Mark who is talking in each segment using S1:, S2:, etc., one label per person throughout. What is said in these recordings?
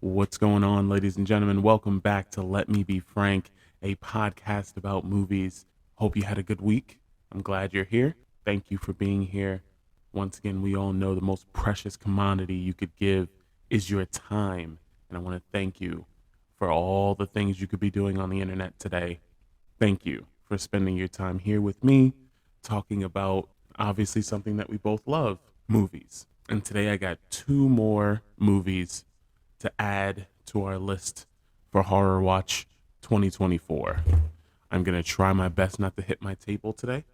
S1: What's going on, ladies and gentlemen? Welcome back to Let Me Be Frank, a podcast about movies. Hope you had a good week. I'm glad you're here. Thank you for being here. Once again, we all know the most precious commodity you could give is your time. And I want to thank you for all the things you could be doing on the internet today. Thank you for spending your time here with me, talking about obviously something that we both love, movies. And today I got two more movies to add to our list for Horror Watch 2024. I'm going to try my best not to hit my table today.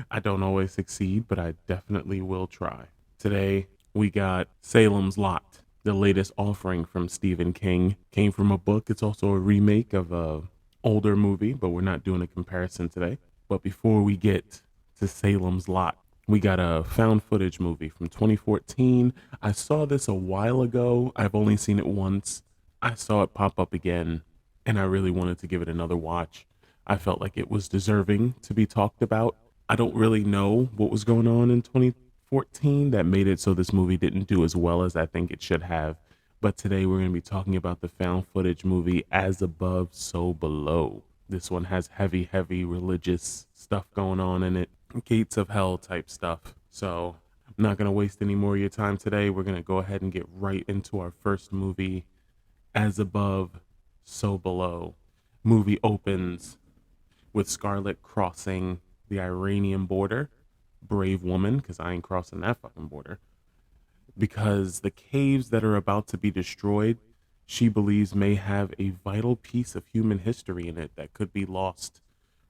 S1: I don't always succeed, but I definitely will try. Today, we got Salem's Lot, the latest offering from Stephen King. Came from a book. It's also a remake of a older movie, but we're not doing a comparison today. But before we get to Salem's Lot, we got a found footage movie from 2014. I saw this a while ago. I've only seen it once. I saw it pop up again, and I really wanted to give it another watch. I felt like it was deserving to be talked about. I don't really know what was going on in 2014 that made it so this movie didn't do as well as I think it should have. But today we're going to be talking about the found footage movie As Above, So Below. This one has heavy religious stuff going on in it, gates of hell type stuff. So I'm not going to waste any more of your time today. We're going to go ahead and get right into our first movie, As Above, So Below. Movie opens with Scarlett crossing the Iranian border. Brave woman, because I ain't crossing that fucking border. Because the caves that are about to be destroyed, she believes may have a vital piece of human history in it that could be lost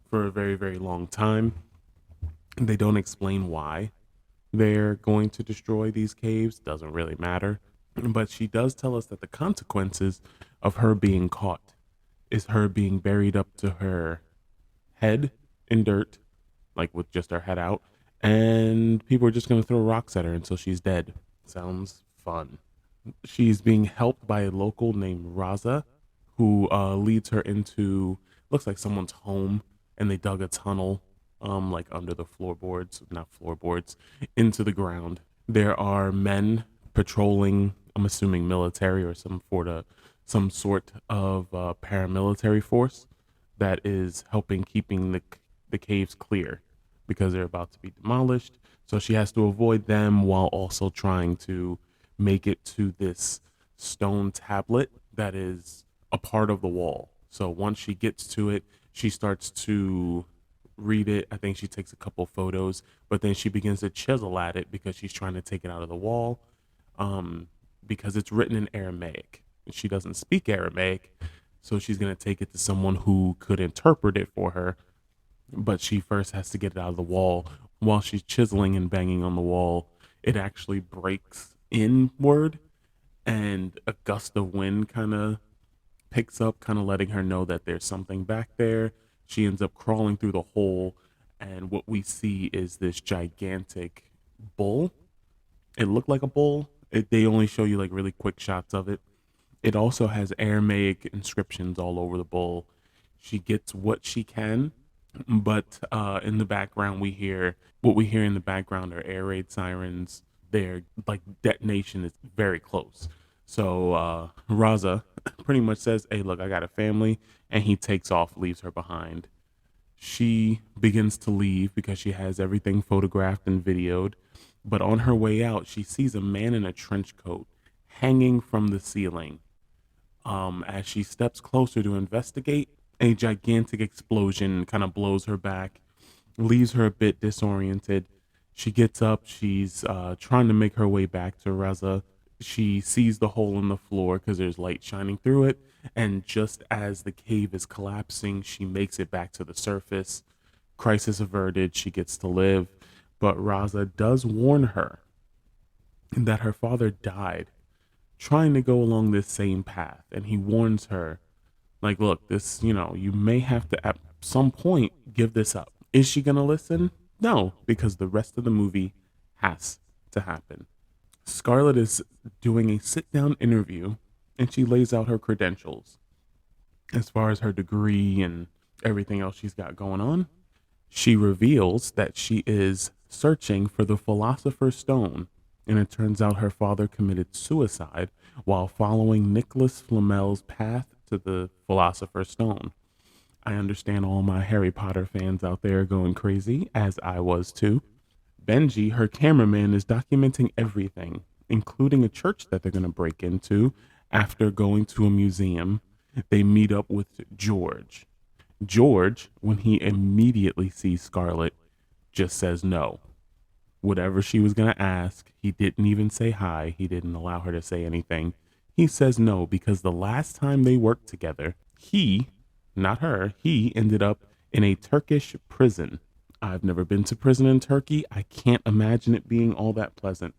S1: for a very long time. They don't explain why they're going to destroy these caves, doesn't really matter. But she does tell us that the consequences of her being caught is her being buried up to her head in dirt, like with just her head out, and people are just going to throw rocks at her until she's dead. Sounds fun. She's being helped by a local named Raza, who leads her into, looks like someone's home, and they dug a tunnel, like under the floorboards, not floorboards, into the ground. There are men patrolling, I'm assuming military or some sort of paramilitary force that is helping keeping the caves clear because they're about to be demolished. So she has to avoid them while also trying to make it to this stone tablet that is a part of the wall. So once she gets to it, she starts to read it. I think she takes a couple photos, but then she begins to chisel at it because she's trying to take it out of the wall, um, because it's written in Aramaic. She doesn't speak Aramaic, so she's going to take it to someone who could interpret it for her. But she first has to get it out of the wall. While she's chiseling and banging on the wall, it actually breaks inward, and a gust of wind kind of picks up, kind of letting her know that there's something back there. She ends up crawling through the hole, and what we see is this gigantic bull. It looked like a bull. They only show you like really quick shots of it. It also has Aramaic inscriptions all over the bowl. She gets what she can, but in the background what we hear in the background are air raid sirens. Their like detonation is very close. So Raza pretty much says, "Hey, look, I got a family," and he takes off, leaves her behind. She begins to leave because she has everything photographed and videoed. But on her way out, she sees a man in a trench coat hanging from the ceiling. As she steps closer to investigate, a gigantic explosion kind of blows her back, leaves her a bit disoriented. She gets up. She's trying to make her way back to Reza. She sees the hole in the floor because there's light shining through it. And just as the cave is collapsing, she makes it back to the surface. Crisis averted. She gets to live. But Raza does warn her that her father died trying to go along this same path. And he warns her, like, look, this, you may have to at some point give this up. Is she going to listen? No, because the rest of the movie has to happen. Scarlett is doing a sit down interview, and she lays out her credentials as far as her degree and everything else she's got going on. She reveals that she is searching for the Philosopher's Stone, And it turns out her father committed suicide while following Nicholas Flamel's path to the Philosopher's Stone. I understand all my Harry Potter fans out there going crazy, as I was too. Benji, her cameraman, is documenting everything, including a church that they're going to break into after going to a museum. They meet up with George. George, when he immediately sees Scarlet, just says no. Whatever she was going to ask, he didn't even say hi. He didn't allow her to say anything. He says no because the last time they worked together, he, not her, he ended up in a Turkish prison. I've never been to prison in Turkey. I can't imagine it being all that pleasant.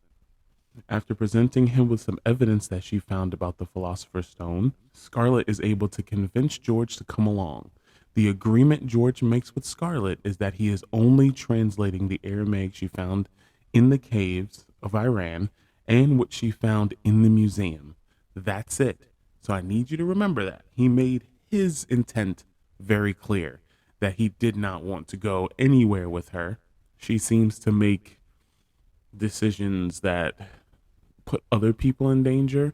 S1: After presenting him with some evidence that she found about the Philosopher's Stone, Scarlet is able to convince George to come along. The agreement George makes with Scarlet is that he is only translating the Aramaic she found in the caves of Iran and what she found in the museum. That's it. So I need you to remember that. He made his intent very clear that he did not want to go anywhere with her. She seems to make decisions that put other people in danger,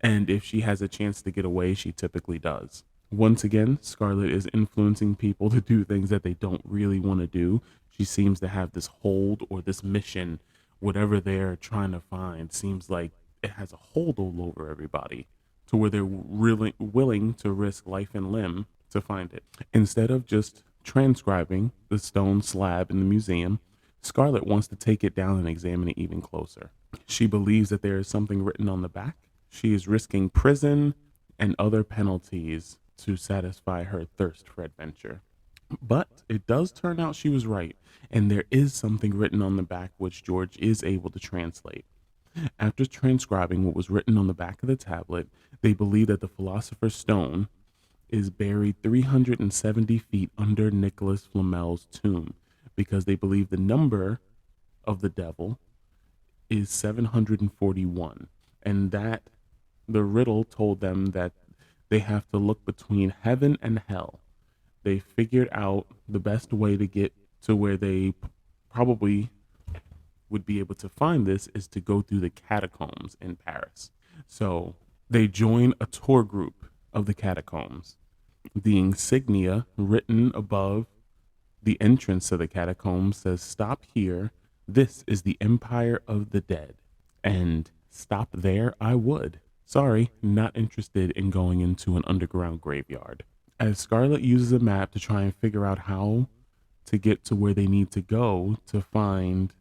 S1: and if she has a chance to get away, she typically does. Once again, Scarlet is influencing people to do things that they don't really want to do. She seems to have this hold or this mission, whatever they're trying to find, seems like it has a hold all over everybody to where they're really willing to risk life and limb to find it. Instead of just transcribing the stone slab in the museum, Scarlet wants to take it down and examine it even closer. She believes that there is something written on the back. She is risking prison and other penalties to satisfy her thirst for adventure. But it does turn out she was right, and there is something written on the back which George is able to translate. After transcribing what was written on the back of the tablet, they believe that the Philosopher's Stone is buried 370 feet under Nicholas Flamel's tomb because they believe the number of the devil is 741, and that the riddle told them that they have to look between heaven and hell. They figured out the best way to get to where they probably would be able to find this is to go through the catacombs in Paris. So they join a tour group of the catacombs. The insignia written above the entrance to the catacombs says, "Stop here. This is the Empire of the Dead." And stop there I would. Sorry, not interested in going into an underground graveyard. As Scarlet uses a map to try and figure out how to get to where they need to go to find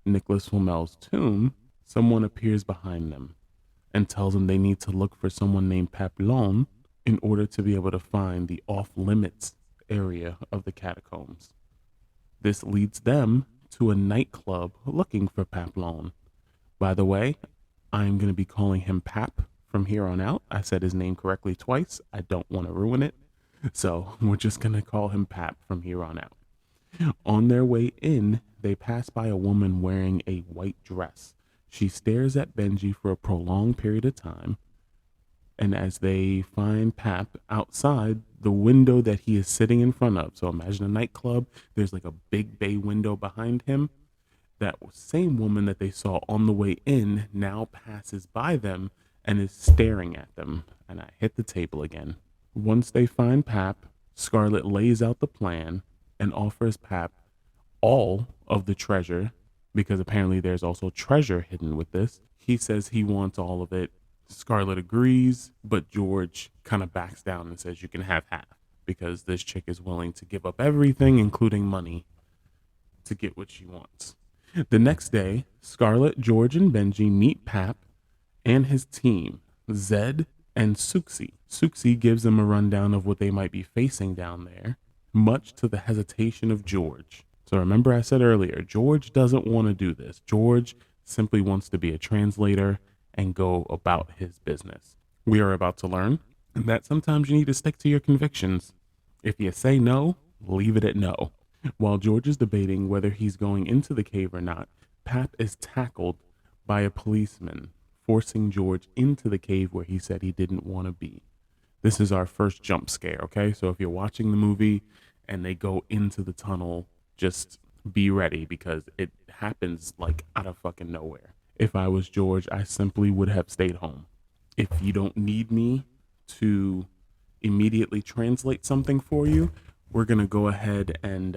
S1: Nicholas Flamel's tomb, someone appears behind them and tells them they need to look for someone named Papillon in order to be able to find the off-limits area of the catacombs. This leads them to a nightclub looking for Papillon. By the way, I'm going to be calling him Pap from here on out. I said his name correctly twice. I don't want to ruin it. So we're just going to call him Pap from here on out. On their way in, they pass by a woman wearing a white dress. She stares at Benji for a prolonged period of time. And as they find Pap outside the window that he is sitting in front of, so imagine a nightclub, there's like a big bay window behind him. That same woman that they saw on the way in now passes by them and is staring at them. And I hit the table again. Once they find Pap, Scarlet lays out the plan and offers Pap all of the treasure, because apparently there's also treasure hidden with this. He says he wants all of it. Scarlet agrees, but George kind of backs down and says you can have half because this chick is willing to give up everything, including money, to get what she wants. The next day, Scarlet, George, and Benji meet Pap and his team, Zed and Suxi. Suxi gives them a rundown of what they might be facing down there, much to the hesitation of George. So remember I said earlier, George doesn't want to do this. George simply wants to be a translator and go about his business. We are about to learn that sometimes you need to stick to your convictions. If you say no, leave it at no. While George is debating whether he's going into the cave or not, Pap is tackled by a policeman, forcing George into the cave where he said he didn't want to be. This is our first jump scare, okay? So if you're watching the movie and they go into the tunnel, just be ready because it happens like out of fucking nowhere. If I was George, I simply would have stayed home. If you don't need me to immediately translate something for you, we're going to go ahead and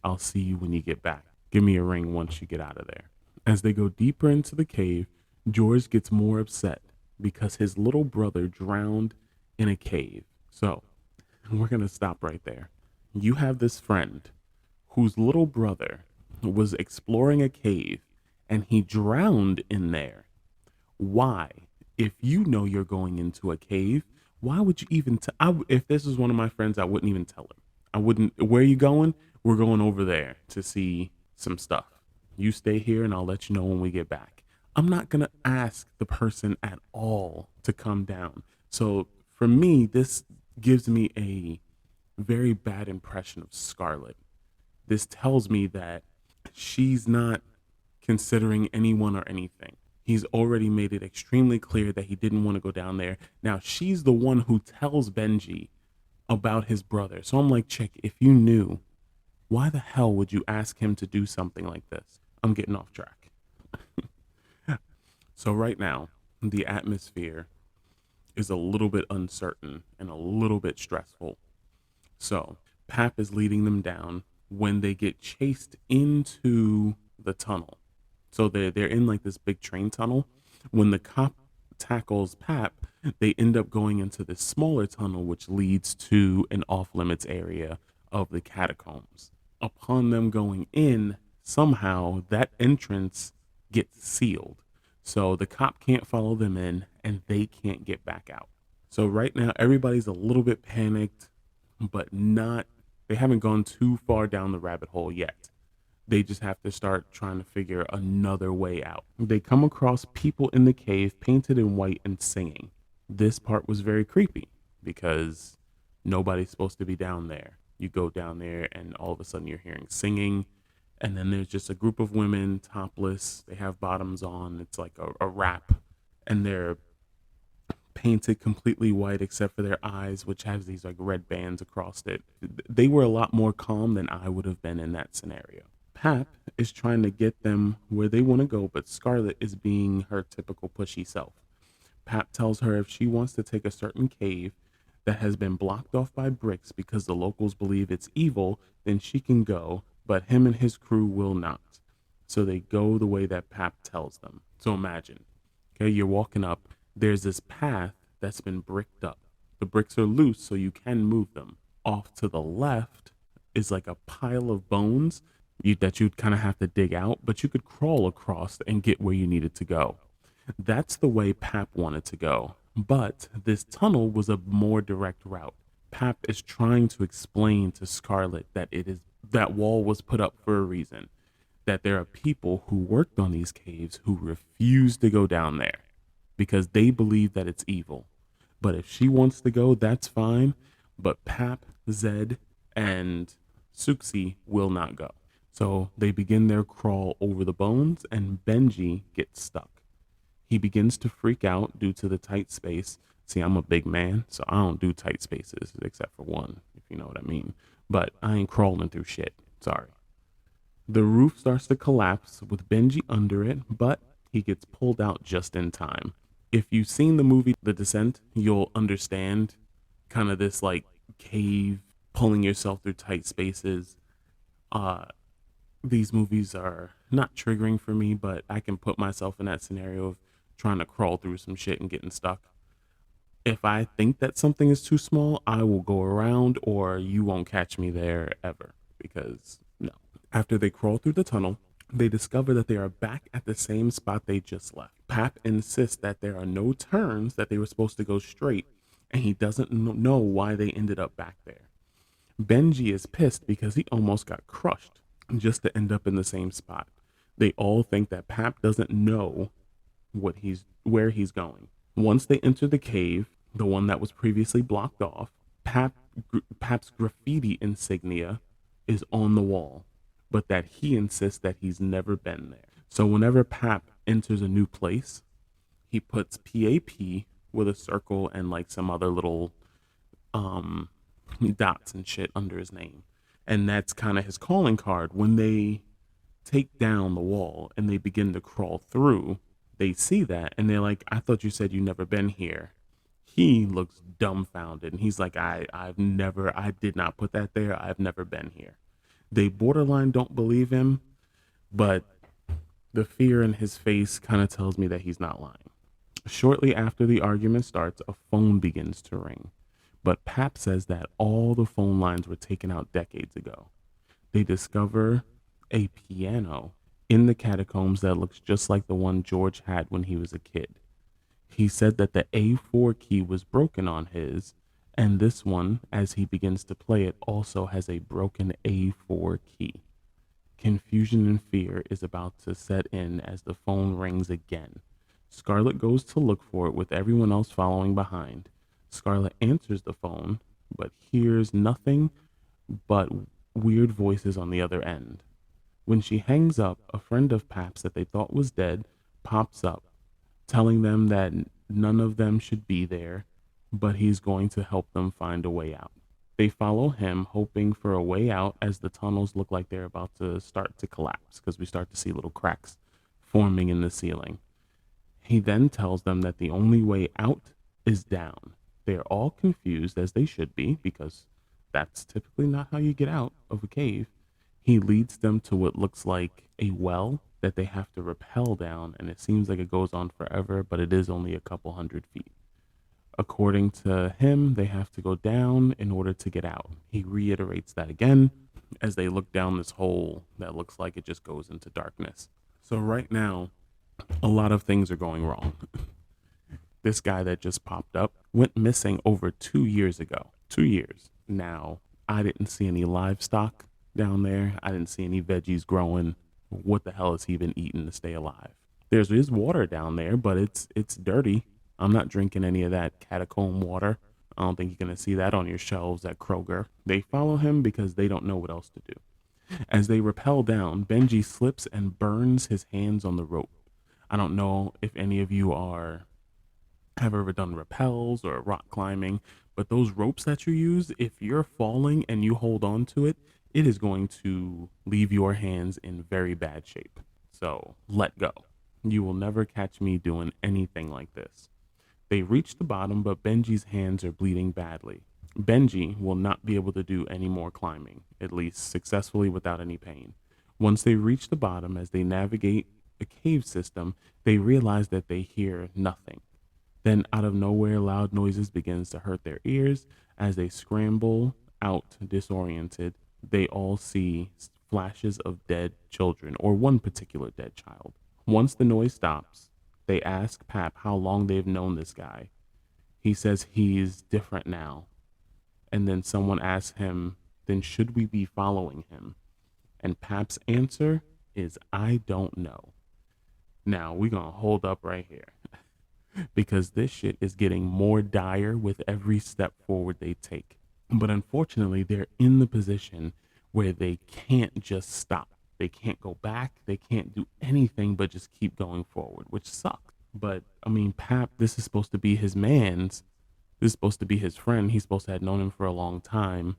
S1: I'll see you when you get back. Give me a ring once you get out of there. As they go deeper into the cave, George gets more upset because his little brother drowned in a cave. So we're going to stop right there. You have this friend whose little brother was exploring a cave and he drowned in there. Why? If you know you're going into a cave, why would you even if this is one of my friends, I wouldn't even tell him. I wouldn't. Where are you going? We're going over there to see some stuff. You stay here and I'll let you know when we get back. I'm not going to ask the person at all to come down. So for me, this gives me a very bad impression of Scarlett. This tells me that she's not considering anyone or anything. He's already made it extremely clear that he didn't want to go down there. Now she's the one who tells Benji about his brother. So I'm like, chick, if you knew, why the hell would you ask him to do something like this? I'm getting off track. So right now, the atmosphere is a little bit uncertain and a little bit stressful. So Pap is leading them down when they get chased into the tunnel. So they're in like this big train tunnel. When the cop tackles Pap, they end up going into this smaller tunnel, which leads to an off limits area of the catacombs. Upon them going in, somehow that entrance gets sealed. So the cop can't follow them in and they can't get back out. So right now, everybody's a little bit panicked, but not, they haven't gone too far down the rabbit hole yet. They just have to start trying to figure another way out. They come across people in the cave painted in white and singing. This part was very creepy because nobody's supposed to be down there. You go down there and all of a sudden you're hearing singing. And then there's just a group of women topless. They have bottoms on. It's like a wrap. And they're painted completely white except for their eyes, which has these like red bands across it. They were a lot more calm than I would have been in that scenario. Pap is trying to get them where they want to go, but Scarlett is being her typical pushy self. Pap tells her if she wants to take a certain cave that has been blocked off by bricks because the locals believe it's evil, then she can go, but him and his crew will not. So they go the way that Pap tells them. So imagine, okay, you're walking up, there's this path that's been bricked up. The bricks are loose, so you can move them. Off to the left is like a pile of bones that you'd kind of have to dig out, but you could crawl across and get where you needed to go. That's the way Pap wanted to go. But this tunnel was a more direct route. Pap is trying to explain to Scarlett that that wall was put up for a reason. That there are people who worked on these caves who refuse to go down there because they believe that it's evil. But if she wants to go, that's fine. But Pap, Zed, and Suxi will not go. So they begin their crawl over the bones, and Benji gets stuck. He begins to freak out due to the tight space. See, I'm a big man, so I don't do tight spaces except for one, if you know what I mean. But I ain't crawling through shit. Sorry. The roof starts to collapse with Benji under it, but he gets pulled out just in time. If you've seen the movie The Descent, you'll understand kind of this like cave pulling yourself through tight spaces. These movies are not triggering for me, but I can put myself in that scenario of trying to crawl through some shit and getting stuck. If I think that something is too small, I will go around or you won't catch me there ever because no. After they crawl through the tunnel, they discover that they are back at the same spot they just left. Pap insists that there are no turns, that they were supposed to go straight, and he doesn't know why they ended up back there. Benji is pissed because he almost got crushed just to end up in the same spot. They all think that Pap doesn't know where he's going. Once they enter the cave, the one that was previously blocked off, Pap's graffiti insignia is on the wall, but that he insists that he's never been there. So whenever Pap enters a new place, he puts PAP with a circle and like some other little dots and shit under his name. And that's kind of his calling card. When they take down the wall and they begin to crawl through, they see that and they're like, I thought you said you never been here. He looks dumbfounded and he's like, I did not put that there. I've never been here. They borderline don't believe him, but the fear in his face kind of tells me that he's not lying. Shortly after the argument starts, a phone begins to ring. But Pap says that all the phone lines were taken out decades ago. They discover a piano in the catacombs that looks just like the one George had when he was a kid. He said that the A4 key was broken on his, and this one, as he begins to play it, also has a broken A4 key. Confusion and fear is about to set in as the phone rings again. Scarlett goes to look for it with everyone else following behind. Scarlett answers the phone, but hears nothing but weird voices on the other end. When she hangs up, a friend of Pap's that they thought was dead pops up, telling them that none of them should be there, but he's going to help them find a way out. They follow him, hoping for a way out as the tunnels look like they're about to start to collapse because we start to see little cracks forming in the ceiling. He then tells them that the only way out is down. They're all confused, as they should be, because that's typically not how you get out of a cave. He leads them to what looks like a well that they have to rappel down, and it seems like it goes on forever, but it is only a couple 100 feet. According to him, they have to go down in order to get out. He reiterates that again as they look down this hole that looks like it just goes into darkness. So, right now, a lot of things are going wrong. This guy that just popped up went missing over 2 years ago. 2 years. Now, I didn't see any livestock down there. I didn't see any veggies growing. What the hell has he been eating to stay alive? There's water down there, but it's dirty. I'm not drinking any of that catacomb water. I don't think you're going to see that on your shelves at Kroger. They follow him because they don't know what else to do. As they rappel down, Benji slips and burns his hands on the rope. I don't know if any of you have ever done rappels or rock climbing, but those ropes that you use, if you're falling and you hold on to it, it is going to leave your hands in very bad shape. So let go. You will never catch me doing anything like this. They reach the bottom, but Benji's hands are bleeding badly. Benji will not be able to do any more climbing, at least successfully without any pain. Once they reach the bottom, as they navigate a cave system, they realize that they hear nothing. Then out of nowhere, loud noises begins to hurt their ears. As they scramble out disoriented, they all see flashes of dead children, or one particular dead child. Once the noise stops, they ask Pap how long they've known this guy. He says he's different now. And then someone asks him, then should we be following him? And Pap's answer is, I don't know. Now, we're going to hold up right here because this shit is getting more dire with every step forward they take. But unfortunately, they're in the position where they can't just stop. They can't go back. They can't do anything but just keep going forward, which sucks. But I mean, Pap, this is supposed to be his man's. This is supposed to be his friend. He's supposed to have known him for a long time.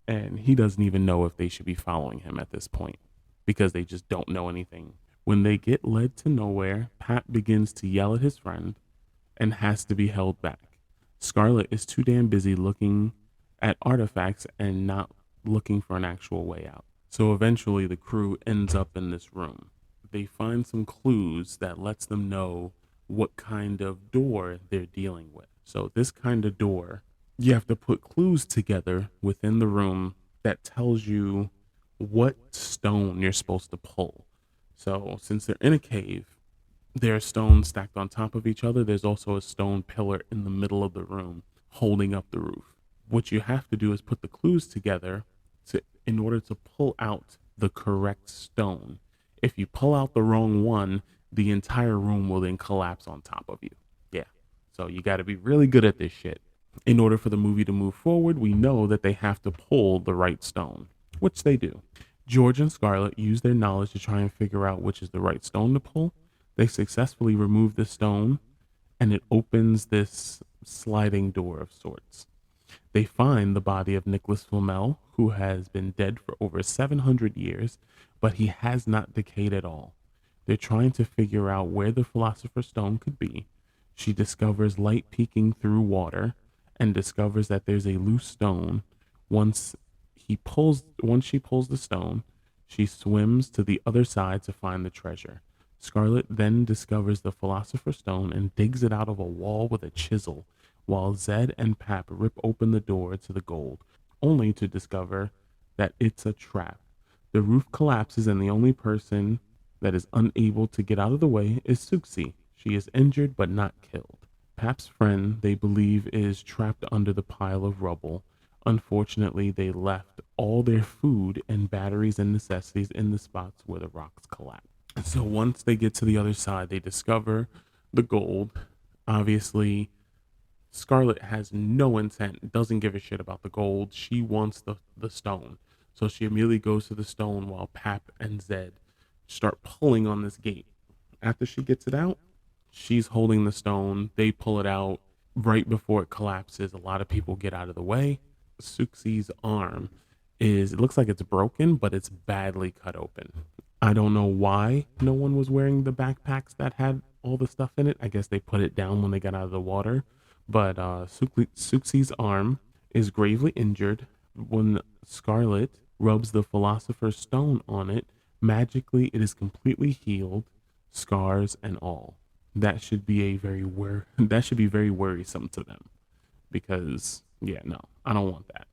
S1: And he doesn't even know if they should be following him at this point because they just don't know anything. When they get led to nowhere, Pap begins to yell at his friend and has to be held back. Scarlett is too damn busy looking at artifacts and not looking for an actual way out. So eventually the crew ends up in this room. They find some clues that lets them know what kind of door they're dealing with. So this kind of door, you have to put clues together within the room that tells you what stone you're supposed to pull. So since they're in a cave, there are stones stacked on top of each other. There's also a stone pillar in the middle of the room holding up the roof. What you have to do is put the clues together in order to pull out the correct stone. If you pull out the wrong one, the entire room will then collapse on top of you. Yeah. So you got to be really good at this shit. In order for the movie to move forward, we know that they have to pull the right stone, which they do. George and Scarlett use their knowledge to try and figure out which is the right stone to pull. They successfully remove the stone, and it opens this sliding door of sorts. They find the body of Nicholas Flamel, who has been dead for over 700 years, but he has not decayed at all. They're trying to figure out where the Philosopher's Stone could be. She discovers light peeking through water and discovers that there's a loose stone. Once she pulls the stone, she swims to the other side to find the treasure. Scarlet then discovers the Philosopher's Stone and digs it out of a wall with a chisel, while Zed and Pap rip open the door to the gold, only to discover that it's a trap. The roof collapses, and the only person that is unable to get out of the way is Suxi. She is injured but not killed. Pap's friend, they believe, is trapped under the pile of rubble. Unfortunately, they left all their food and batteries and necessities in the spots where the rocks collapsed. So once they get to the other side, they discover the gold. Obviously, Scarlet has no intent, doesn't give a shit about the gold. She wants the stone. So she immediately goes to the stone while Pap and Zed start pulling on this gate. After she gets it out, she's holding the stone. They pull it out right before it collapses. A lot of people get out of the way. Suxi's arm it looks like it's broken, but it's badly cut open. I don't know why no one was wearing the backpacks that had all the stuff in it. I guess they put it down when they got out of the water. But Suxi's arm is gravely injured. When Scarlet rubs the Philosopher's Stone on it, magically it is completely healed, scars and all. That should be that should be very worrisome to them, because yeah, no, I don't want that.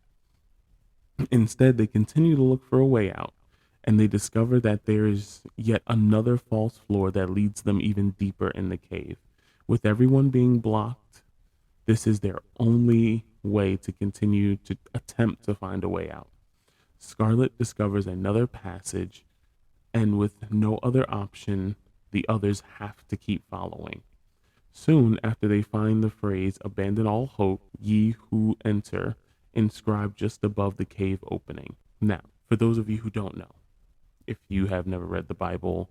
S1: Instead, they continue to look for a way out, and they discover that there is yet another false floor that leads them even deeper in the cave. With everyone being blocked, this is their only way to continue to attempt to find a way out. Scarlet discovers another passage, and with no other option, the others have to keep following. Soon after, they find the phrase "Abandon all hope, ye who enter," inscribed just above the cave opening. Now, for those of you who don't know, if you have never read the Bible,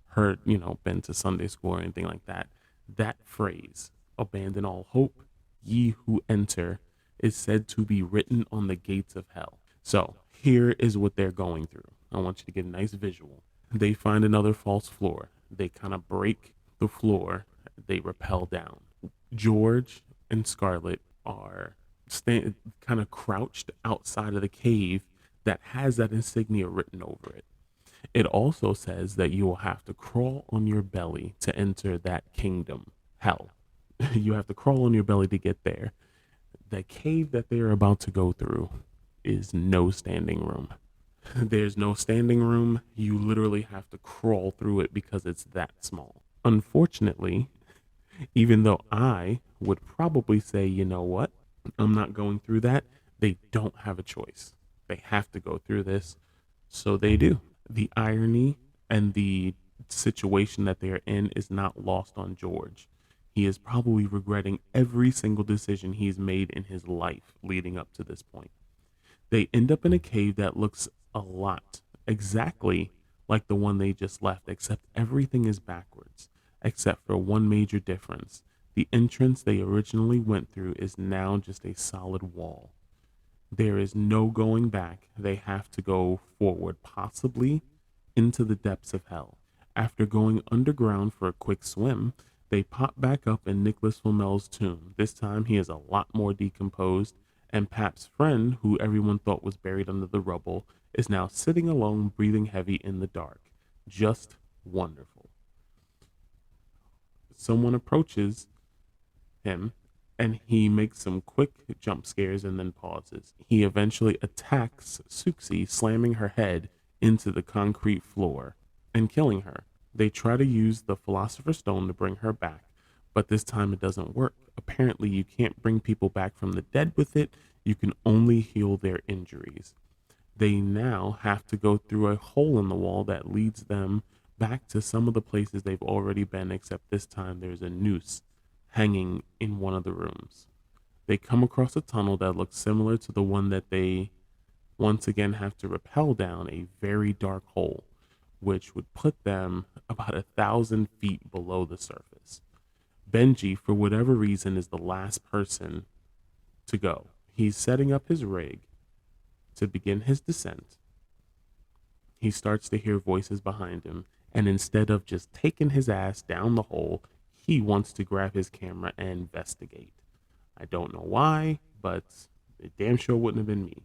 S1: heard, been to Sunday school or anything like that, that phrase, "Abandon all hope, ye who enter," is said to be written on the gates of hell. So here is what they're going through. I want you to get a nice visual. They find another false floor. They kind of break the floor. They rappel down. George and Scarlet are kind of crouched outside of the cave that has that insignia written over it. It also says that you will have to crawl on your belly to enter that kingdom, hell. You have to crawl on your belly to get there. The cave that they're about to go through is no standing room. There's no standing room. You literally have to crawl through it because it's that small. Unfortunately, even though I would probably say, you know what, I'm not going through that, they don't have a choice. They have to go through this. So they do. The irony and the situation that they're in is not lost on George. He is probably regretting every single decision he's made in his life leading up to this point. They end up in a cave that looks a lot exactly like the one they just left, except everything is backwards, except for one major difference. The entrance they originally went through is now just a solid wall. There is no going back. They have to go forward, possibly into the depths of hell. After going underground for a quick swim, they pop back up in Nicholas Flamel's tomb. This time he is a lot more decomposed, and Pap's friend, who everyone thought was buried under the rubble, is now sitting alone, breathing heavy in the dark. Just wonderful. Someone approaches him, and he makes some quick jump scares and then pauses. He eventually attacks Suxi, slamming her head into the concrete floor and killing her. They try to use the Philosopher's Stone to bring her back, but this time it doesn't work. Apparently, you can't bring people back from the dead with it. You can only heal their injuries. They now have to go through a hole in the wall that leads them back to some of the places they've already been, except this time there's a noose hanging in one of the rooms. They come across a tunnel that looks similar to the one that they once again have to rappel down, a very dark hole, which would put them about 1,000 feet below the surface. Benji, for whatever reason, is the last person to go. He's setting up his rig to begin his descent. He starts to hear voices behind him, and instead of just taking his ass down the hole, he wants to grab his camera and investigate. I don't know why, but it damn sure wouldn't have been me.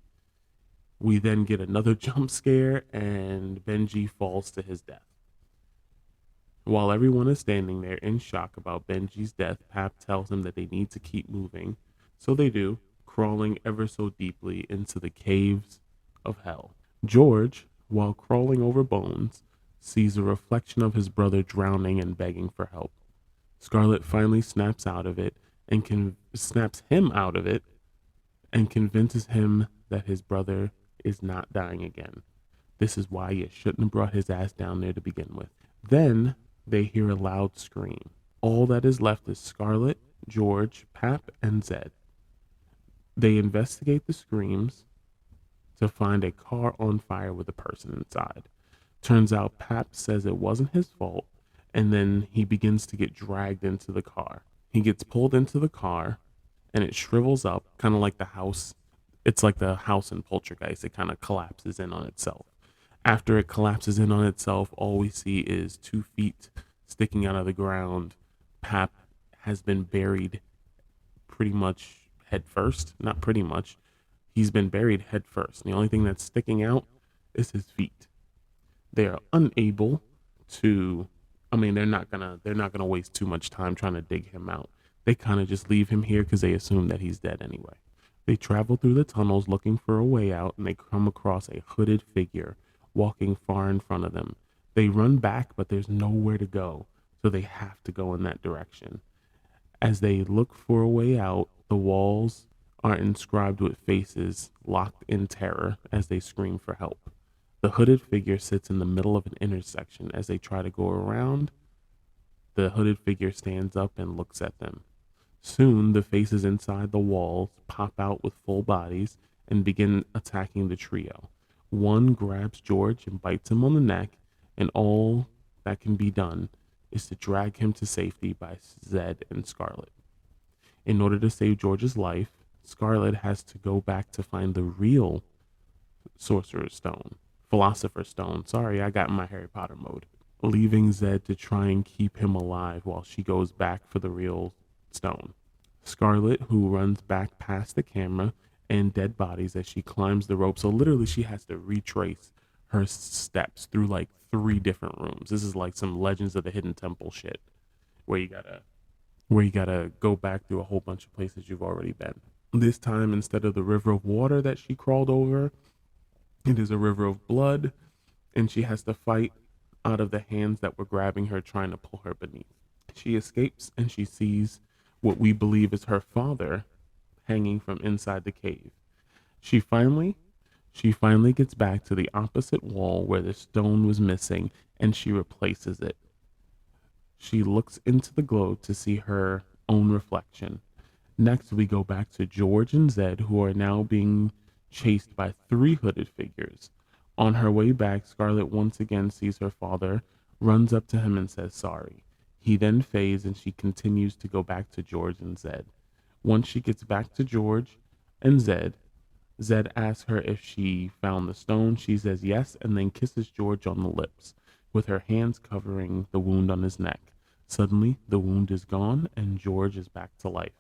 S1: We then get another jump scare, and Benji falls to his death. While everyone is standing there in shock about Benji's death, Pap tells him that they need to keep moving. So they do, crawling ever so deeply into the caves of hell. George, while crawling over bones, sees a reflection of his brother drowning and begging for help. Scarlet finally snaps him out of it and convinces him that his brother is not dying again. This is why you shouldn't have brought his ass down there to begin with. Then they hear a loud scream. All that is left is Scarlet, George, Pap, and Zed. They investigate the screams to find a car on fire with a person inside. Turns out Pap says it wasn't his fault, and then he begins to get dragged into the car. He gets pulled into the car, and it shrivels up, kind of like the house. It's like the house in Poltergeist. It kind of collapses in on itself. After it collapses in on itself, all we see is 2 feet sticking out of the ground. Pap has been buried pretty much head first. Not pretty much. He's been buried head first. The only thing that's sticking out is his feet. They are unable to, they're not gonna waste too much time trying to dig him out. They kind of just leave him here because they assume that he's dead anyway. They travel through the tunnels looking for a way out, and they come across a hooded figure walking far in front of them. They run back, but there's nowhere to go, so they have to go in that direction. As they look for a way out, the walls are inscribed with faces locked in terror as they scream for help. The hooded figure sits in the middle of an intersection. As they try to go around, the hooded figure stands up and looks at them. Soon, the faces inside the walls pop out with full bodies and begin attacking the trio. One grabs George and bites him on the neck, and all that can be done is to drag him to safety by Zed and Scarlet. In order to save George's life, Scarlet has to go back to find the real Sorcerer's Stone. Philosopher's Stone. Sorry, I got in my Harry Potter mode. Leaving Zed to try and keep him alive while she goes back for the real stone. Scarlet, who runs back past the camera and dead bodies as she climbs the rope. So literally she has to retrace her steps through like 3 different rooms. This is like some Legends of the Hidden Temple shit where you gotta go back through a whole bunch of places you've already been. This time, instead of the river of water that she crawled over, it is a river of blood, and she has to fight out of the hands that were grabbing her, trying to pull her beneath. She escapes, and she sees what we believe is her father hanging from inside the cave. She finally gets back to the opposite wall where the stone was missing, and she replaces it. She looks into the globe to see her own reflection. Next, we go back to George and Zed, who are now being chased by 3 hooded figures. On her way back, Scarlet once again sees her father, runs up to him and says sorry. He then fades, and she continues to go back to George and Zed. Once she gets back to George and Zed asks her if she found the stone. She says yes, and then kisses George on the lips, with her hands covering the wound on his neck. Suddenly, the wound is gone, and George is back to life.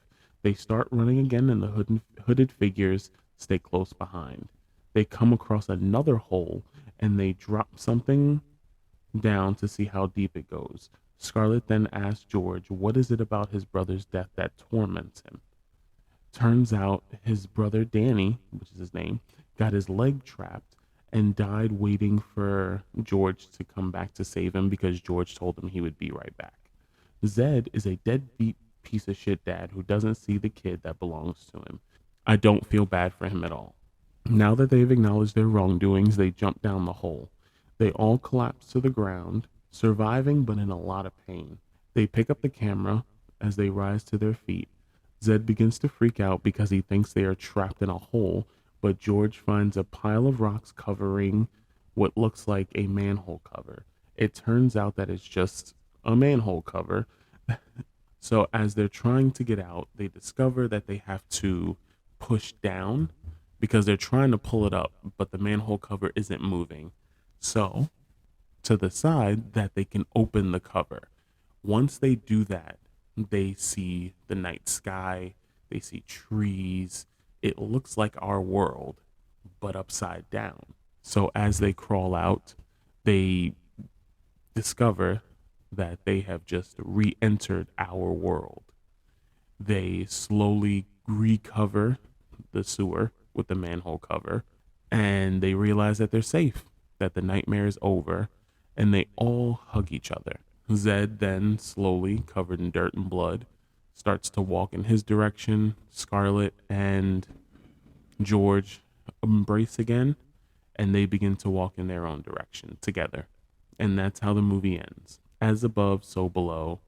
S1: They start running again, and the hooded figures stay close behind. They come across another hole, and they drop something down to see how deep it goes. Scarlet then asks George, what is it about his brother's death that torments him? Turns out his brother Danny, which is his name, got his leg trapped and died waiting for George to come back to save him because George told him he would be right back. Zed is a deadbeat piece of shit dad who doesn't see the kid that belongs to him. I don't feel bad for him at all. Now that they've acknowledged their wrongdoings, they jump down the hole. They all collapse to the ground, surviving but in a lot of pain. They pick up the camera as they rise to their feet. Zed begins to freak out because he thinks they are trapped in a hole, but George finds a pile of rocks covering what looks like a manhole cover. It turns out that it's just a manhole cover. So as they're trying to get out, they discover that they have to push down because they're trying to pull it up, but the manhole cover isn't moving. So to the side that they can open the cover. Once they do that, they see the night sky, they see trees. It looks like our world, but upside down. So as they crawl out, they discover that they have just re entered our world. They slowly recover the sewer with the manhole cover, and they realize that they're safe, that the nightmare is over, and they all hug each other. Zed then, slowly covered in dirt and blood, starts to walk in his direction. Scarlet and George embrace again, and they begin to walk in their own direction together. And that's how the movie ends. As above, so below.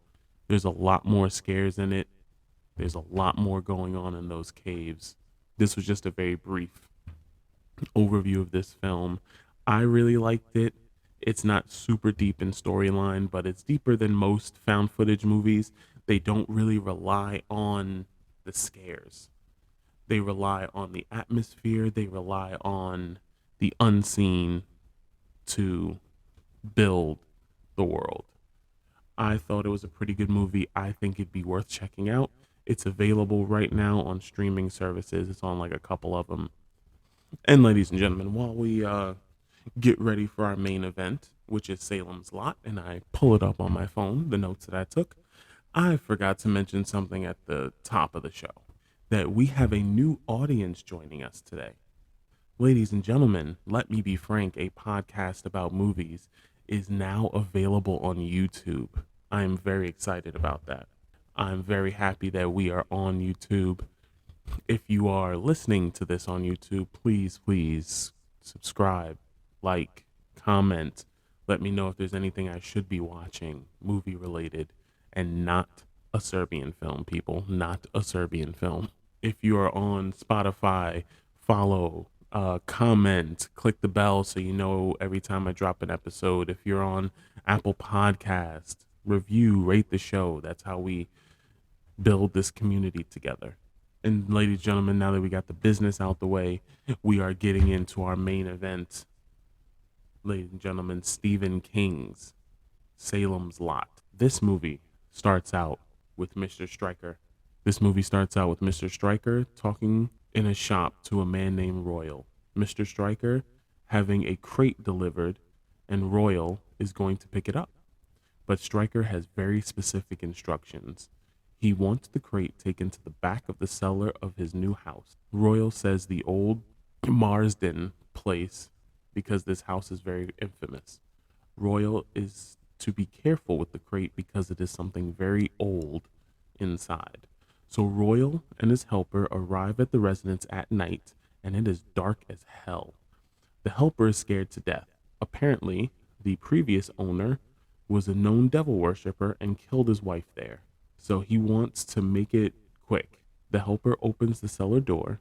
S1: There's a lot more scares in it. There's a lot more going on in those caves. This was just a very brief overview of this film. I really liked it. It's not super deep in storyline, but it's deeper than most found footage movies. They don't really rely on the scares. They rely on the atmosphere, they rely on the unseen to build the world. I thought it was a pretty good movie. I think it'd be worth checking out. It's available right now on streaming services. It's on like a couple of them. And ladies and gentlemen, while we get ready for our main event, which is Salem's Lot, and I pull it up on my phone, the notes that I took, I forgot to mention something at the top of the show, that we have a new audience joining us today. Ladies and gentlemen, Let Me Be Frank, a podcast about movies, is now available on YouTube. I am very excited about that. I'm very happy that we are on YouTube. If you are listening to this on YouTube, please subscribe, like, comment. Let me know if there's anything I should be watching, movie related, and not a Serbian film, people. Not a Serbian film. If you are on Spotify, follow, comment, click the bell so you know every time I drop an episode. If you're on Apple Podcast, review, rate the show. That's how we build this community together. And ladies and gentlemen, now that we got the business out the way, we are getting into our main event. Ladies and gentlemen, Stephen King's Salem's Lot. This movie starts out with Mr. Stryker. This movie starts out with Mr. Stryker talking in a shop to a man named Royal. Mr. Stryker having a crate delivered, and Royal is going to pick it up. But Stryker has very specific instructions. He wants the crate taken to the back of the cellar of his new house. Royal says the old Marsden place because this house is very infamous. Royal is to be careful with the crate because it is something very old inside. So Royal and his helper arrive at the residence at night, and it is dark as hell. The helper is scared to death. Apparently, the previous owner was a known devil worshiper and killed his wife there. So he wants to make it quick. The helper opens the cellar door,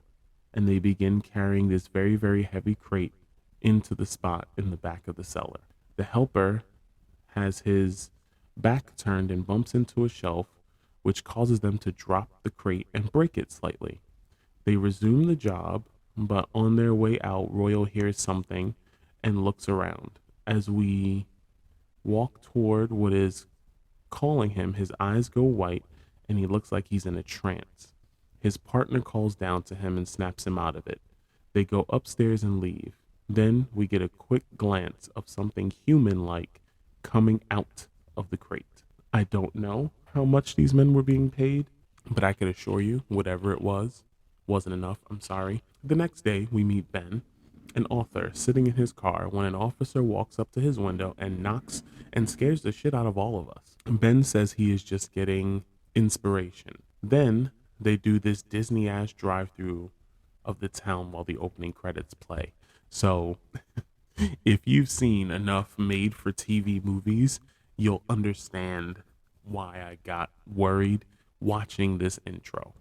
S1: and they begin carrying this very, very heavy crate into the spot in the back of the cellar. The helper has his back turned and bumps into a shelf, which causes them to drop the crate and break it slightly. They resume the job, but on their way out, Royal hears something and looks around. As we walk toward what is calling him, his eyes go white and he looks like he's in a trance. His partner calls down to him and snaps him out of it. They go upstairs and leave. Then we get a quick glance of something human-like coming out of the crate. I don't know how much these men were being paid, but I could assure you, whatever it was, wasn't enough. I'm sorry. The next day, we meet Ben, an author, sitting in his car when an officer walks up to his window and knocks and scares the shit out of all of us. Ben says he is just getting inspiration. Then they do this Disney-ass drive-through of the town while the opening credits play. So if you've seen enough made-for-TV movies, you'll understand why I got worried watching this intro.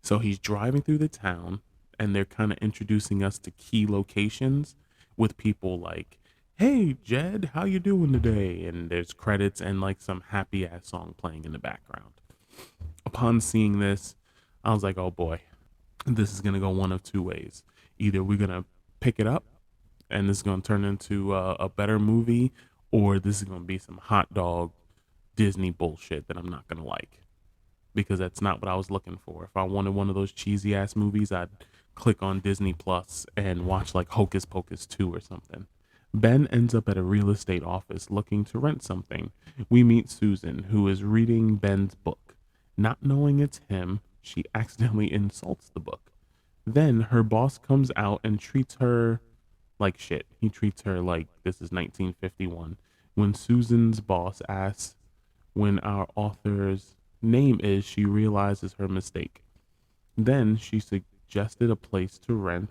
S1: So he's driving through the town, and they're kind of introducing us to key locations with people like, "Hey, Jed, how you doing today?" And there's credits and like some happy-ass song playing in the background. Upon seeing this, I was like, oh boy, this is going to go one of two ways. Either we're going to pick it up and this is going to turn into a better movie, or this is going to be some hot dog Disney bullshit that I'm not going to like, because that's not what I was looking for. If I wanted one of those cheesy ass movies, I'd click on Disney Plus and watch like Hocus Pocus 2 or something. Ben ends up at a real estate office looking to rent something. We meet Susan, who is reading Ben's book. Not knowing it's him, she accidentally insults the book. Then her boss comes out and treats her like shit. He treats her like this is 1951. When Susan's boss asks when our author's name is, she realizes her mistake. Then she suggested a place to rent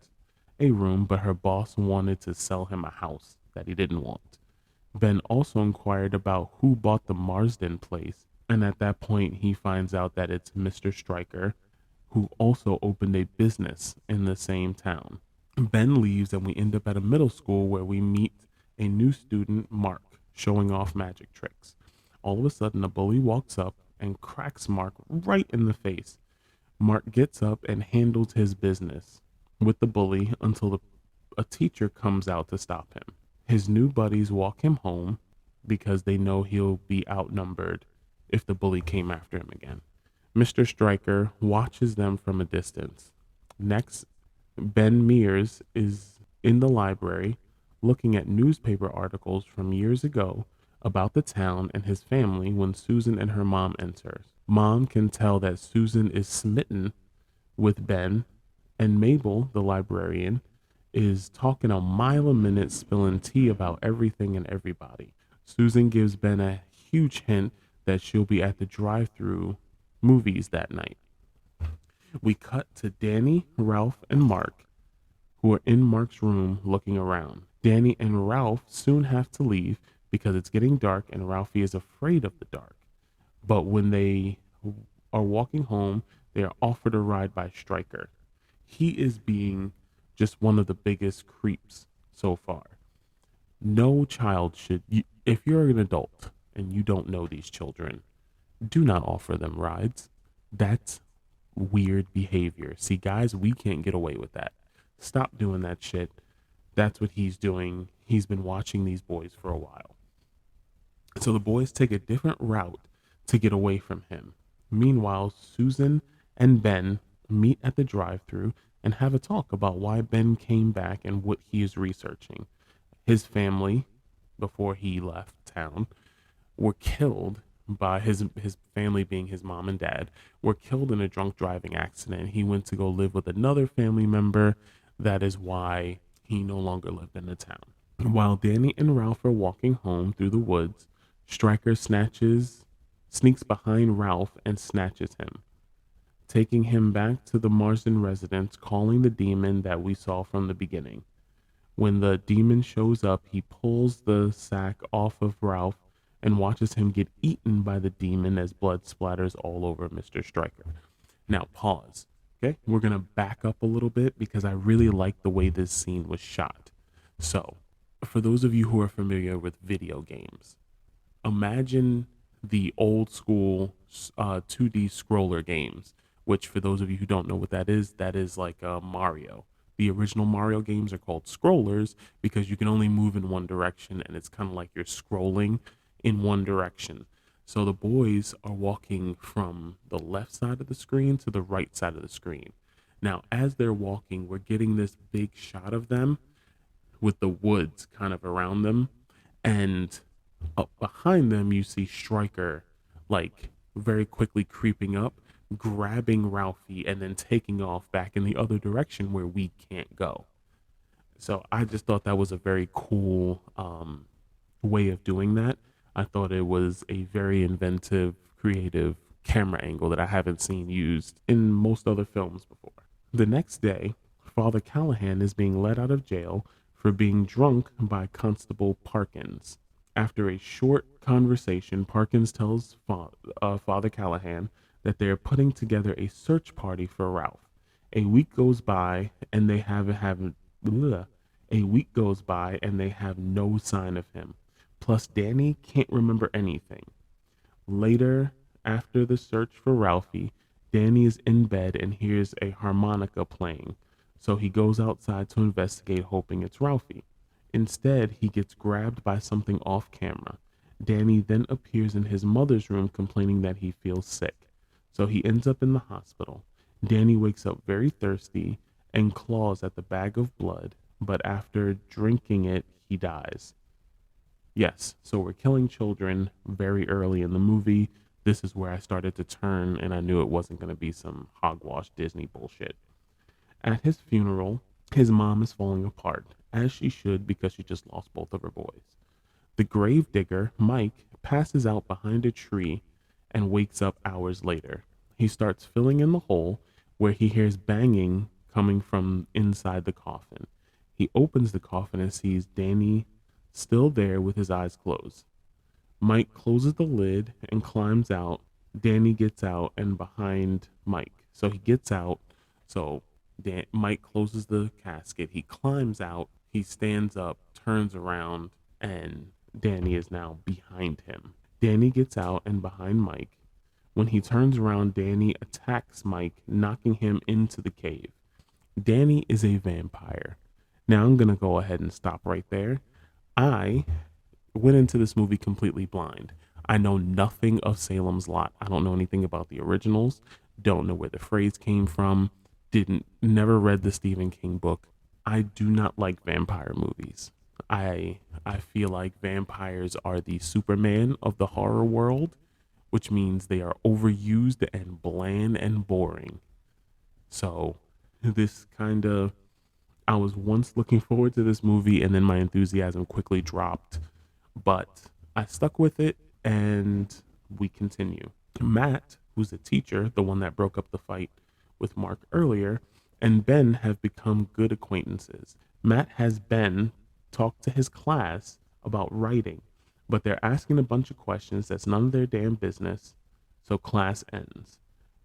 S1: a room, but her boss wanted to sell him a house that he didn't want. Ben also inquired about who bought the Marsden place, and at that point he finds out that it's Mr. Stryker, who also opened a business in the same town. Ben leaves and we end up at a middle school where we meet a new student, Mark, showing off magic tricks. All of a sudden, a bully walks up and cracks Mark right in the face. Mark gets up and handles his business with the bully until a teacher comes out to stop him. His new buddies walk him home because they know he'll be outnumbered if the bully came after him again. Mr. Stryker watches them from a distance. Next, Ben Mears is in the library looking at newspaper articles from years ago about the town and his family when Susan and her mom enters. Mom can tell that Susan is smitten with Ben, and Mabel, the librarian, is talking a mile a minute, spilling tea about everything and everybody. Susan gives Ben a huge hint that she'll be at the drive-through movies that night. We cut to Danny, Ralph, and Mark, who are in Mark's room looking around. Danny and Ralph soon have to leave because it's getting dark and Ralphie is afraid of the dark. But when they are walking home, they are offered a ride by Stryker. He is being just one of the biggest creeps so far. No child should, if you're an adult and you don't know these children, do not offer them rides. That's weird behavior. See, guys, we can't get away with that. Stop doing that shit. That's what he's doing. He's been watching these boys for a while. So the boys take a different route to get away from him. Meanwhile, Susan and Ben meet at the drive-thru and have a talk about why Ben came back and what he is researching. His family, before he left town, were killed by his family, being his mom and dad, were killed in a drunk driving accident. He went to go live with another family member. That is why he no longer lived in the town. While Danny and Ralph are walking home through the woods, Stryker sneaks behind Ralph and snatches him, taking him back to the Marsden residence, calling the demon that we saw from the beginning. When the demon shows up, he pulls the sack off of Ralph and watches him get eaten by the demon as blood splatters all over Mr. Stryker. Now, pause. Okay, we're going to back up a little bit because I really like the way this scene was shot. So, for those of you who are familiar with video games, imagine the old school 2D scroller games, which for those of you who don't know what that is like Mario. The original Mario games are called scrollers because you can only move in one direction and it's kind of like you're scrolling in one direction. So the boys are walking from the left side of the screen to the right side of the screen. Now, as they're walking, we're getting this big shot of them with the woods kind of around them. And up behind them, you see Stryker like very quickly creeping up, grabbing Ralphie, and then taking off back in the other direction where we can't go. So I just thought that was a very cool way of doing that. I thought it was a very inventive, creative camera angle that I haven't seen used in most other films before. The next day, Father Callahan is being let out of jail for being drunk by Constable Parkins. After a short conversation, Parkins tells Father Callahan that they are putting together a search party for Ralph. A week goes by and they have no sign of him. Plus, Danny can't remember anything. Later, after the search for Ralphie, Danny is in bed and hears a harmonica playing. So he goes outside to investigate, hoping it's Ralphie. Instead, he gets grabbed by something off camera. Danny then appears in his mother's room complaining that he feels sick. So he ends up in the hospital. Danny wakes up very thirsty and claws at the bag of blood, but after drinking it, he dies. Yes, so we're killing children very early in the movie. This is where I started to turn, and I knew it wasn't going to be some hogwash Disney bullshit. At his funeral, his mom is falling apart, as she should because she just lost both of her boys. The grave digger, Mike, passes out behind a tree and wakes up hours later. He starts filling in the hole where he hears banging coming from inside the coffin. He opens the coffin and sees Danny still there with his eyes closed. Mike closes the lid and climbs out. Danny gets out and behind Mike. So he gets out. So Mike closes the casket. He climbs out. He stands up, turns around, and Danny is now behind him. Danny gets out and behind Mike. When he turns around, Danny attacks Mike, knocking him into the cave. Danny is a vampire. Now I'm going to go ahead and stop right there. I went into this movie completely blind. I know nothing of Salem's Lot. I don't know anything about the originals. Don't know where the phrase came from. Never read the Stephen King book. I do not like vampire movies. I feel like vampires are the Superman of the horror world, which means they are overused and bland and boring. So this kind of I was once looking forward to this movie and then my enthusiasm quickly dropped, but I stuck with it and we continue. Matt, who's a teacher, the one that broke up the fight with Mark earlier, and Ben have become good acquaintances. Matt has Ben talk to his class about writing, but they're asking a bunch of questions that's none of their damn business, so class ends.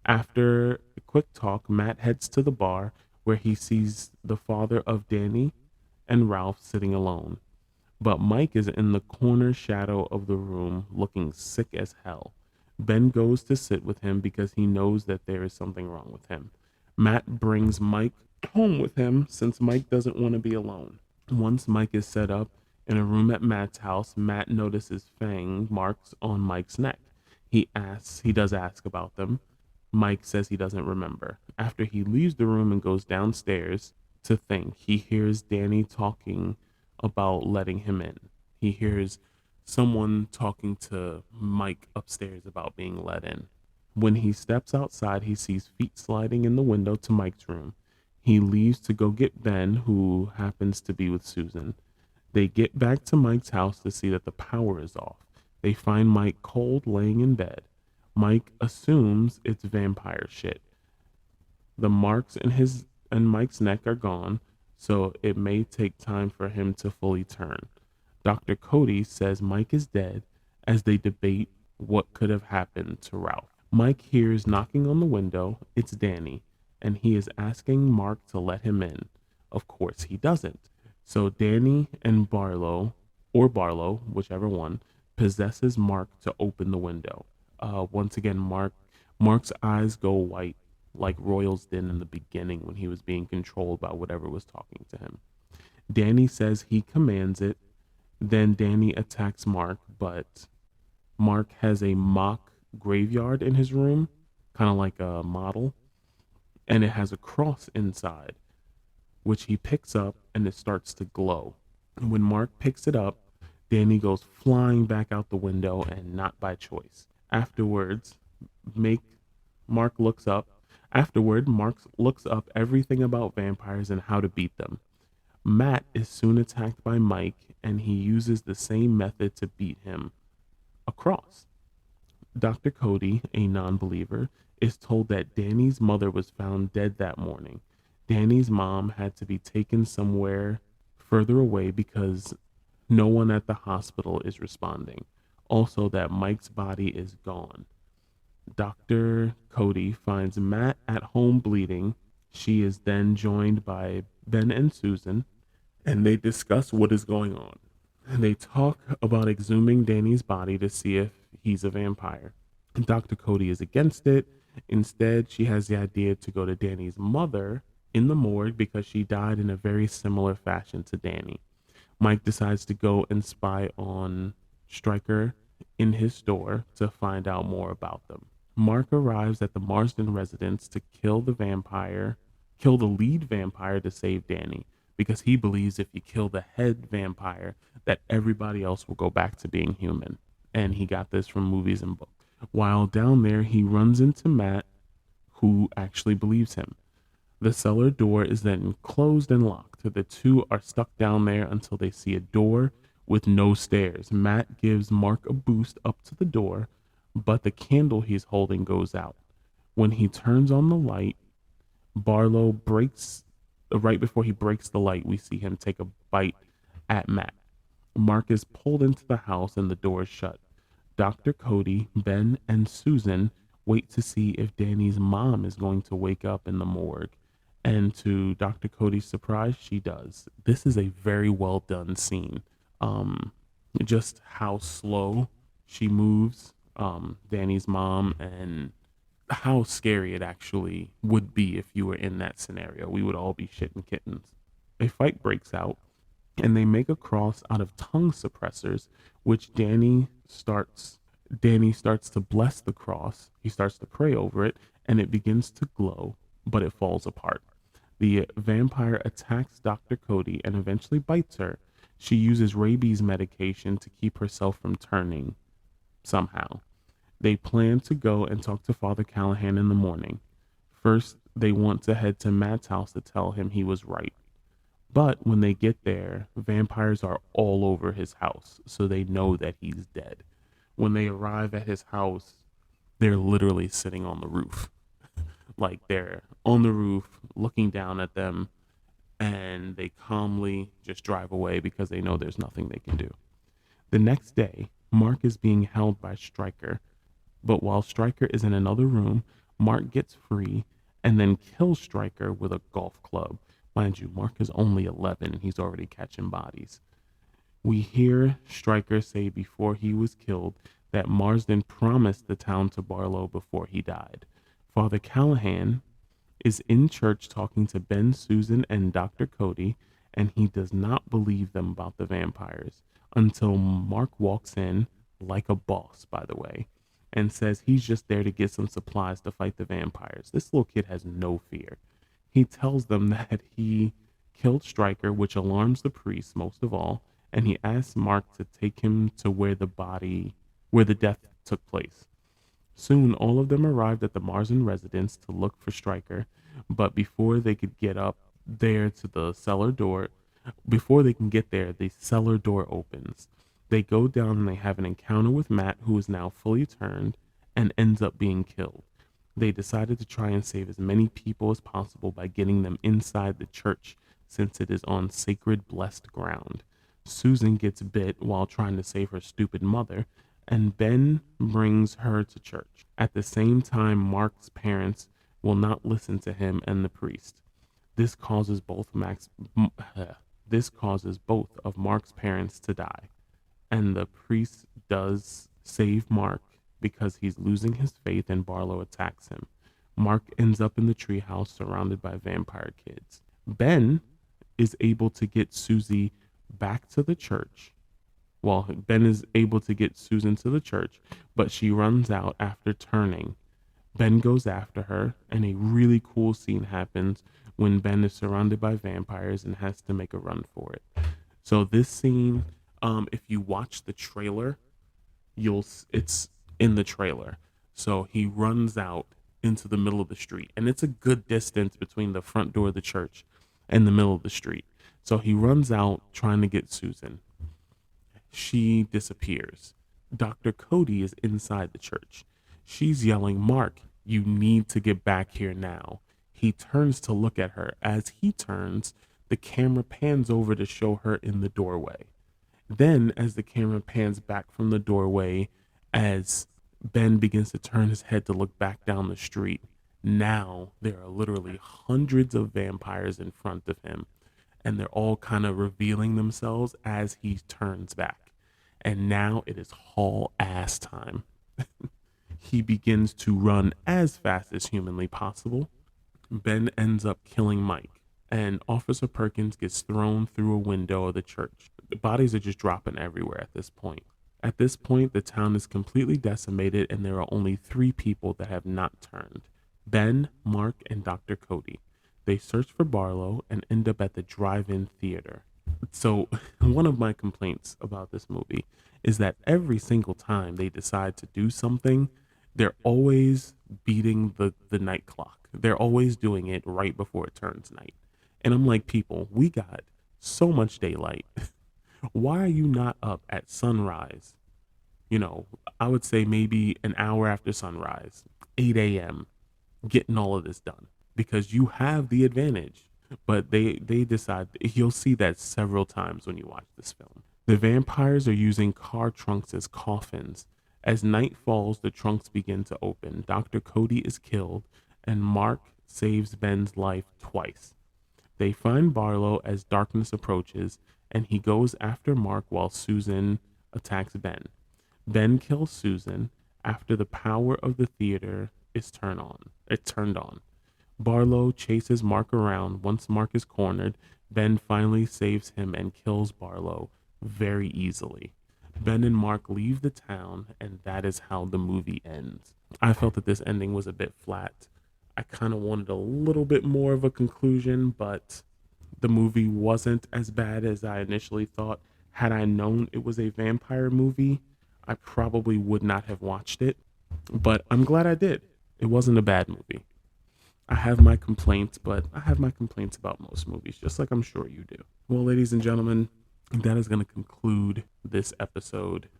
S1: After a quick talk, Matt heads to the bar where he sees the father of Danny and Ralph sitting alone. But Mike is in the corner shadow of the room looking sick as hell. Ben goes to sit with him because he knows that there is something wrong with him. Matt brings Mike home with him since Mike doesn't want to be alone. Once Mike is set up in a room at Matt's house, Matt notices fang marks on Mike's neck. He does ask about them. Mike says he doesn't remember. After he leaves the room and goes downstairs to think, he hears Danny talking about letting him in. He hears someone talking to Mike upstairs about being let in. When he steps outside, he sees feet sliding in the window to Mike's room. He leaves to go get Ben, who happens to be with Susan. They get back to Mike's house to see that the power is off. They find Mike cold, laying in bed. Mike assumes it's vampire shit. The marks in Mike's neck are gone, so it may take time for him to fully turn. Dr. Cody says Mike is dead as they debate what could have happened to Ralph. Mike hears knocking on the window. It's Danny, and he is asking Mark to let him in. Of course, he doesn't. So Danny and Barlow, whichever one, possesses Mark to open the window. Once again, Mark's eyes go white like Royals did in the beginning when he was being controlled by whatever was talking to him. Danny says he commands it. Then Danny attacks Mark, but Mark has a mock graveyard in his room, kind of like a model, and it has a cross inside, which he picks up and it starts to glow. When Mark picks it up, Danny goes flying back out the window and not by choice. Afterwards, Mark looks up everything about vampires and how to beat them. Matt is soon attacked by Mike, and he uses the same method to beat him across. Dr. Cody, a non-believer, is told that Danny's mother was found dead that morning. Danny's mom had to be taken somewhere further away because no one at the hospital is responding. Also, that Mike's body is gone. Dr. Cody finds Matt at home bleeding. She is then joined by Ben and Susan, and they discuss what is going on. They talk about exhuming Danny's body to see if he's a vampire. Dr. Cody is against it. Instead, she has the idea to go to Danny's mother in the morgue because she died in a very similar fashion to Danny. Mike decides to go and spy on Stryker in his store to find out more about them. Mark arrives at the Marsden residence to kill the lead vampire to save Danny, because he believes if you kill the head vampire, that everybody else will go back to being human. And he got this from movies and books. While down there, he runs into Matt, who actually believes him. The cellar door is then closed and locked. The two are stuck down there until they see a door with no stairs. Matt gives Mark a boost up to the door, but the candle he's holding goes out. When he turns on the light, Barlow breaks, right before he breaks the light, we see him take a bite at Matt. Mark is pulled into the house and the door is shut. Dr. Cody, Ben, and Susan wait to see if Danny's mom is going to wake up in the morgue. And to Dr. Cody's surprise, she does. This is a very well done scene. Um, just how slow she moves, Danny's mom, and how scary it actually would be if you were in that scenario. We would all be shitting kittens. A fight breaks out, and they make a cross out of tongue suppressors, which Danny starts to bless the cross. He starts to pray over it, and it begins to glow, but it falls apart. The vampire attacks Dr. Cody and eventually bites her. She uses rabies medication to keep herself from turning somehow. They plan to go and talk to Father Callahan in the morning. First, they want to head to Matt's house to tell him he was right. But when they get there, vampires are all over his house, so they know that he's dead. When they arrive at his house, they're literally sitting on the roof. Like they're on the roof looking down at them, and they calmly just drive away because they know there's nothing they can do. The next day, Mark is being held by Stryker, but while Stryker is in another room, Mark gets free and then kills Stryker with a golf club. Mind you, Mark is only 11 and he's already catching bodies. We hear Stryker say before he was killed that Marsden promised the town to Barlow before he died. Father Callahan is in church talking to Ben, Susan, and Dr. Cody, and he does not believe them about the vampires until Mark walks in, like a boss, by the way, and says he's just there to get some supplies to fight the vampires. This little kid has no fear. He tells them that he killed Stryker, which alarms the priest most of all, and he asks Mark to take him to where the death took place. Soon, all of them arrived at the Marsden residence to look for Stryker, but before they could get up there to the cellar door, before they can get there, the cellar door opens. They go down and they have an encounter with Matt, who is now fully turned and ends up being killed. They decided to try and save as many people as possible by getting them inside the church, since it is on sacred, blessed ground. Susan gets bit while trying to save her stupid mother, and Ben brings her to church. At the same time, Mark's parents will not listen to him and the priest. This causes this causes both of Mark's parents to die, and the priest does save Mark because he's losing his faith and Barlow attacks him. Mark ends up in the treehouse surrounded by vampire kids. Ben is able to get Susie back to the church. Well, Ben is able to get Susan to the church, but she runs out after turning. Ben goes after her, and a really cool scene happens when Ben is surrounded by vampires and has to make a run for it. So this scene, if you watch the trailer, it's in the trailer. So he runs out into the middle of the street, and it's a good distance between the front door of the church and the middle of the street. So he runs out trying to get Susan. She disappears. Dr. Cody is inside the church. She's yelling, "Mark, you need to get back here now." He turns to look at her. As he turns, the camera pans over to show her in the doorway. Then, as the camera pans back from the doorway, as Ben begins to turn his head to look back down the street, now there are literally hundreds of vampires in front of him, and they're all kind of revealing themselves as he turns back. And now it is haul ass time. He begins to run as fast as humanly possible. Ben ends up killing Mike, and Officer Perkins gets thrown through a window of the church. The bodies are just dropping everywhere at this point. At this point, the town is completely decimated, and there are only three people that have not turned: Ben, Mark, and Dr. Cody. They search for Barlow and end up at the drive-in theater. So, one of my complaints about this movie is that every single time they decide to do something, they're always beating the night clock. They're always doing it right before it turns night. And I'm like, people, we got so much daylight. Why are you not up at sunrise? You know, I would say maybe an hour after sunrise, 8 a.m., getting all of this done because you have the advantage. But they decide, you'll see that several times when you watch this film. The vampires are using car trunks as coffins. As night falls, the trunks begin to open. Dr. Cody is killed, and Mark saves Ben's life twice. They find Barlow as darkness approaches, and he goes after Mark while Susan attacks Ben. Ben kills Susan after the power of the theater is turned on. Barlow chases Mark around. Once Mark is cornered, Ben finally saves him and kills Barlow very easily. Ben and Mark leave the town, and that is how the movie ends. I felt that this ending was a bit flat. I kind of wanted a little bit more of a conclusion, but the movie wasn't as bad as I initially thought. Had I known it was a vampire movie, I probably would not have watched it, but I'm glad I did. It wasn't a bad movie. I have my complaints, but I have my complaints about most movies, just like I'm sure you do. Well, ladies and gentlemen, that is going to conclude this episode.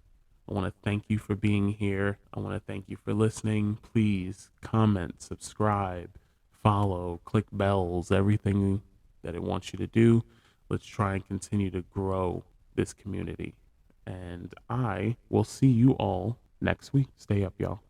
S1: I want to thank you for being here. I want to thank you for listening. Please comment, subscribe, follow, click bells, everything that it wants you to do. Let's try and continue to grow this community. And I will see you all next week. Stay up, y'all.